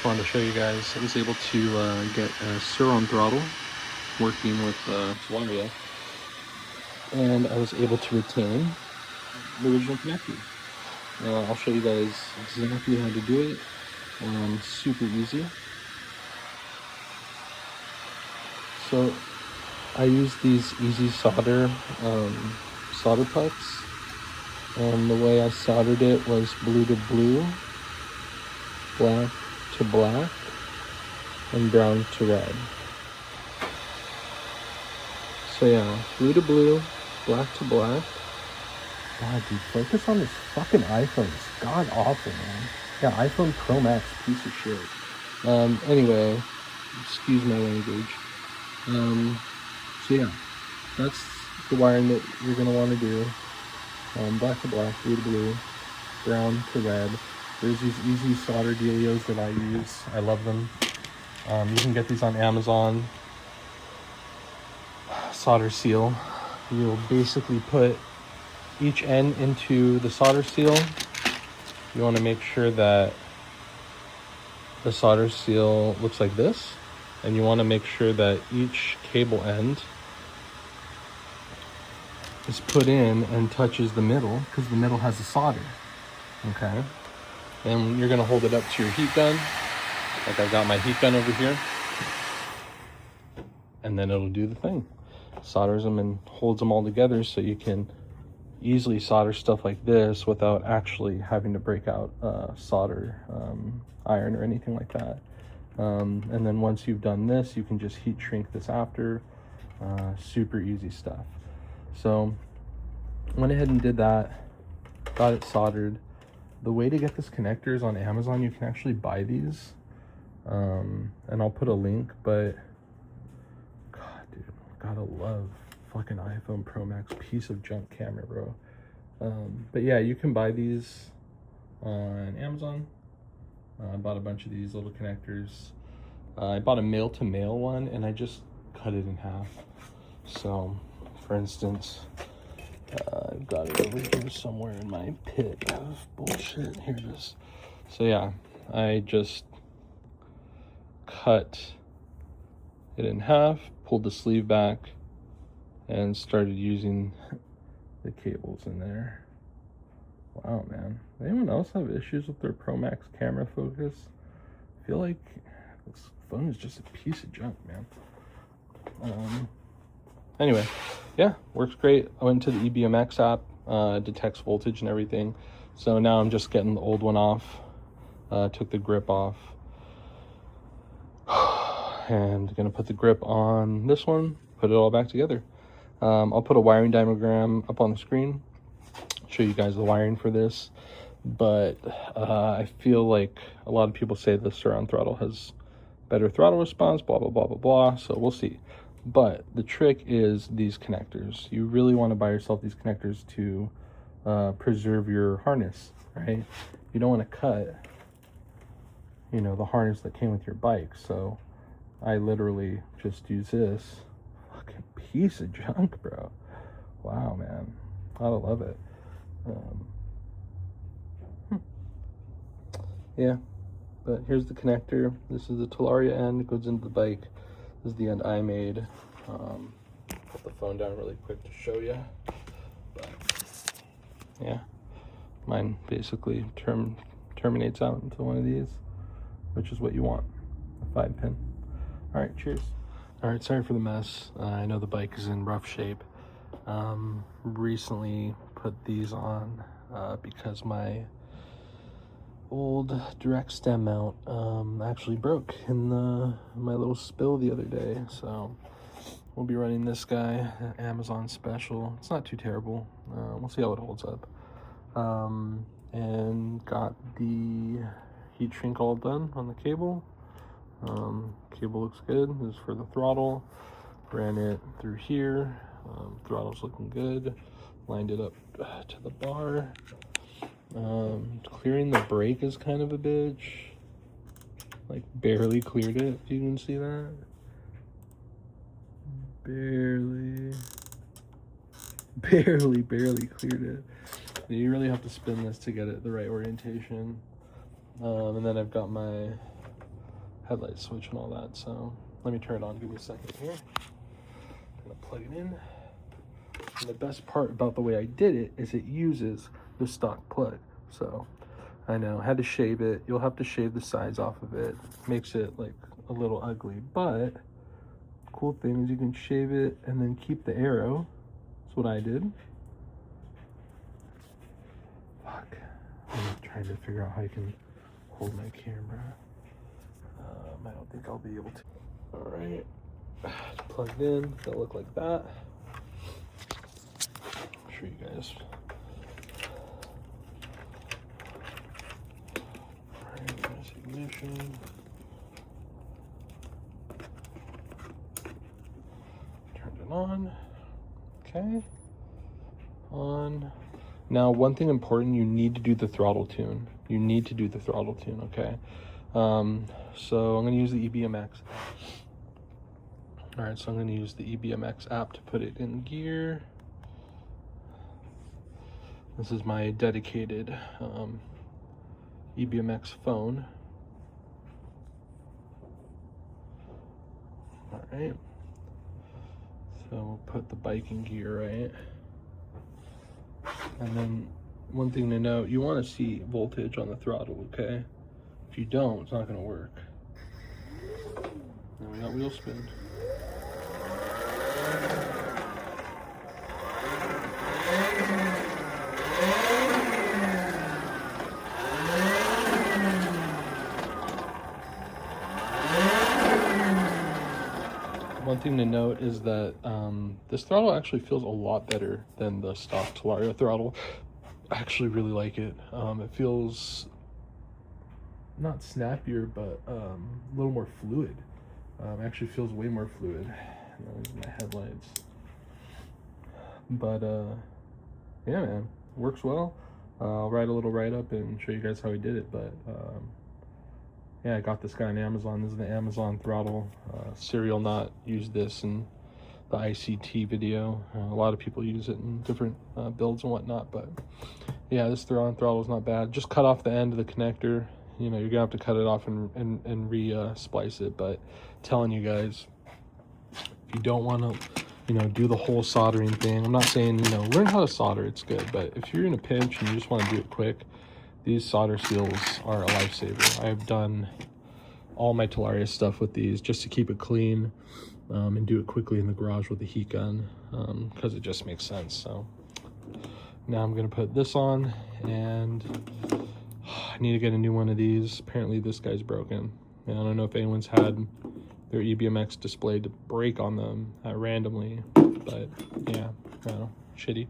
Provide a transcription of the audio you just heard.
just wanted to show you guys. I was able to get a Surron Throttle working with Talaria, and I was able to retain the original connector. I'll show you guys exactly how to do it. Super easy. So I use these easy solder pucks, and the way I soldered it was blue to blue, black to black, and brown to red. So yeah, blue to blue, black to black. God, dude, focus on this fucking iPhone. It's god awful, man. Yeah, iPhone Pro Max, piece of shit. Anyway, excuse my language. So yeah, that's the wiring that you're gonna want to do. Black to black, blue to blue, brown to red. There's these easy solder dealios that I use. I love them. You can get these on Amazon. Solder seal. You'll basically put each end into the solder seal. You want to make sure that the solder seal looks like this, and you want to make sure that each cable end is put in and touches the middle, because the middle has the solder. Okay, and you're going to hold it up to your heat gun, like I've got my heat gun over here, and then it'll do the thing. Solders them and holds them all together, so you can easily solder stuff like this without actually having to break out solder iron or anything like that. And then once you've done this, you can just heat shrink this after. Super easy stuff. So went ahead and did that, got it soldered. The way to get this connector is on Amazon. You can actually buy these, and I'll put a link, but God, dude, gotta love fucking iPhone Pro Max, piece of junk camera, bro. But yeah, you can buy these on Amazon. I bought a bunch of these little connectors. I bought a male-to-male one, and I just cut it in half. So, for instance, I've got it over here somewhere in my pit of bullshit. Here it is. So yeah, I just cut it in half, pulled the sleeve back, and started using the cables in there. Wow, man. Anyone else have issues with their Pro Max camera focus? I feel like this phone is just a piece of junk, man. Anyway, yeah, works great. I went to the EBMX app, detects voltage and everything. So now I'm just getting the old one off. Took the grip off. And gonna put the grip on this one, put it all back together. I'll put a wiring diagram up on the screen, show you guys the wiring for this. But I feel like a lot of people say the Surron Throttle has better throttle response, blah, blah, blah, blah, blah. So we'll see. But the trick is these connectors. You really want to buy yourself these connectors to preserve your harness, right? You don't want to cut, you know, the harness that came with your bike. So I literally just use this. Fucking piece of junk, bro. Wow, man. I love it. Yeah, but here's the connector. This is the Talaria end. It goes into the bike. This is the end I made. Put the phone down really quick to show you. But yeah, mine basically terminates out into one of these, which is what you want, a 5-pin. All right, cheers. All right, sorry for the mess. I know the bike is in rough shape. Recently put these on because my old direct stem mount actually broke in my little spill the other day. So we'll be running this guy, Amazon special. It's not too terrible. We'll see how it holds up. And got the heat shrink all done on the cable. Cable looks good. This is for the throttle. Ran it through here. Throttle's looking good. Lined it up to the bar. Clearing the brake is kind of a bitch. Like, barely cleared it, if you can see that. Barely cleared it. You really have to spin this to get it the right orientation. And then I've got my headlight switch and all that. So let me turn it on. Give me a second here. I'm gonna plug it in. And the best part about the way I did it is it uses the stock plug. So I know, had to shave it. You'll have to shave the sides off of it. Makes it like a little ugly, but cool thing is you can shave it and then keep the arrow. That's what I did. Fuck. I'm trying to figure out how I can hold my camera. I don't think I'll be able to. All right, plugged in. It'll look like that. I'll show you guys. All right, there's ignition. Turned it on. Okay. On. Now, one thing important, you need to do the throttle tune. You need to do the throttle tune, okay? So I'm gonna use the EBMX. All right, so I'm gonna use the EBMX app to put it in gear. This is my dedicated EBMX phone. All right, so we'll put the bike in gear, right? And then one thing to note, you want to see voltage on the throttle, okay? If you don't, it's not going to work. Now we got wheel spin. One thing to note is that this throttle actually feels a lot better than the stock Talaria throttle. I actually really like it. It feels not snappier, but a little more fluid. Actually feels way more fluid. Those are my headlights. But yeah, man, works well. I'll write a little write-up and show you guys how he did it. But yeah, I got this guy on Amazon. This is the Amazon throttle. Serial Not used this in the ICT video. A lot of people use it in different builds and whatnot. But yeah, this throttle is not bad. Just cut off the end of the connector. You know, you're gonna have to cut it off and re-splice it. But telling you guys, if you don't want to, you know, do the whole soldering thing. I'm not saying, you know, learn how to solder. It's good. But if you're in a pinch and you just want to do it quick, these solder seals are a lifesaver. I've done all my Talaria stuff with these just to keep it clean and do it quickly in the garage with the heat gun because it just makes sense. So now I'm going to put this on, and I need to get a new one of these. Apparently this guy's broken. And I don't know if anyone's had their EBMX display to break on them randomly, but yeah, I don't know, shitty.